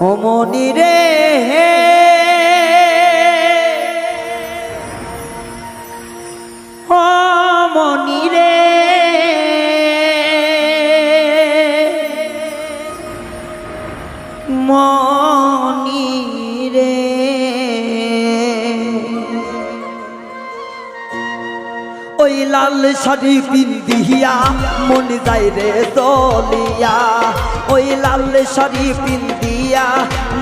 ও মনি রে ও মনি রে মনি রে ওই লাল শাড়ি পিন্দিয়া মন যায় রে চলিয়া ওই লাল শাড়ি পিন্দিয়া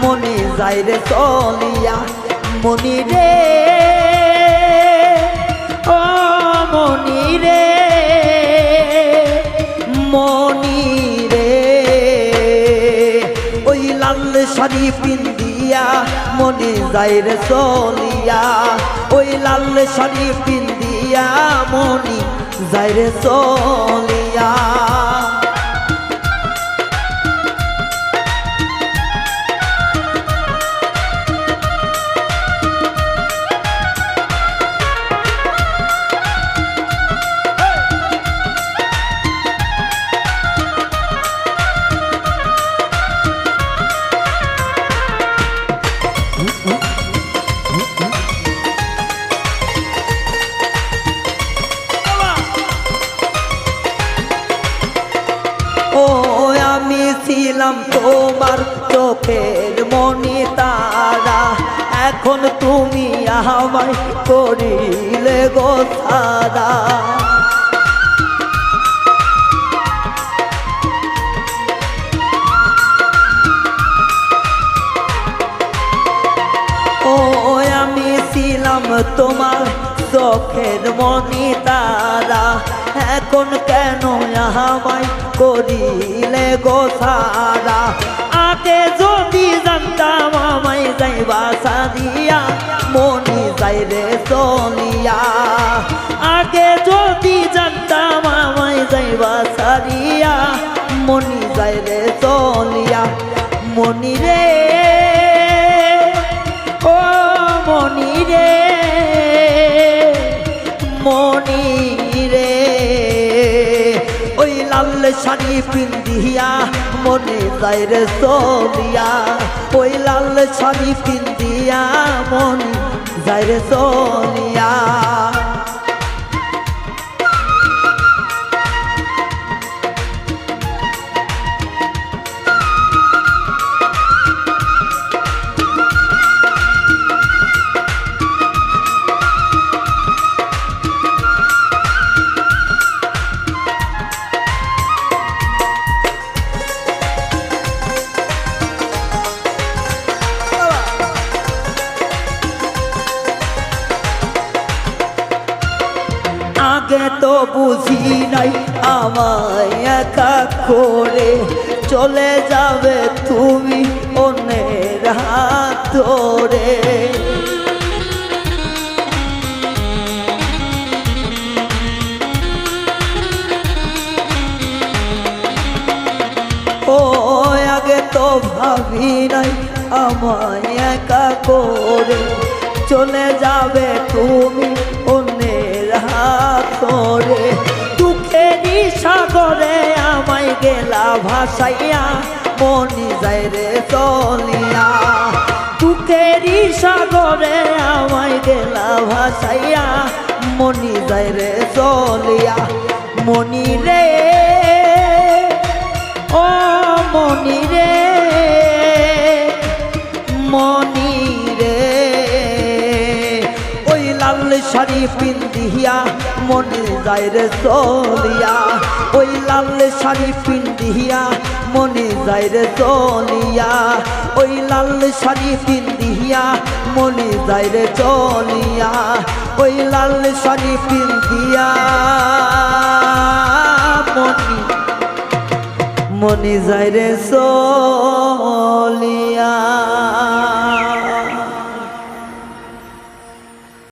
মনে যায় রে চলিয়া মনি রে ও মনি রে মনি রে ওই লাল শাড়ি পিন্দিয়া মনে যায় রে চলিয়া ওই লাল শাড়ি পিন্দিয়া মনি যায় রে চলিয়া ও আমি ছিলাম তোমার চোখের মনি তারা এখন তুমি আমায় করিলে গো ছাড়া ও আমি ছিলাম তোমার চোখের মনি তারা এখন কেন আমায় করিলে গো ছাড়া আগে যদি জানতাম আমায় যাইবা সারিয়া মনি যাই রে চলিয়া আগে যদি জানতাম আমায় যাইবা সারিয়া মনি যাই রে চলিয়া মনি রে ও মনি রে মনি রে ওই লাল শাড়ি পিন্দিয়া মনে যায় রে চলিয়া ওই লাল শাড়ি পিন্দিয়া মনে যায় রে চলিয়া আগে তো বুঝি নাই আমায় একা করে চলে যাবে তুমি অন্যের হাত ধরে ও আগে তো ভাবি নাই আমায় একা করে চলে যাবে তুমি অন্যের হাত ধরে দুঃখেরই সাগরে আমায় গেলা ভাসাইয়া মনি যায় রে চলিয়া দুঃখেরই সাগরে আমায় গেলা ভাসাইয়া মনি যায় রে চলিয়া মনি রে ও মনি রে মনি রে ওই লাল শাড়ি পিন্দিয়া মনে যায় রে চলিয়া ওই লাল শাড়ি পিন্দিয়া মনে যায় রে চলিয়া ওই লাল শাড়ি পিন্দিয়া মনে যায় রে চলিয়া ওই লাল শাড়ি পিন্দিয়া মনি যায় রে চলিয়া।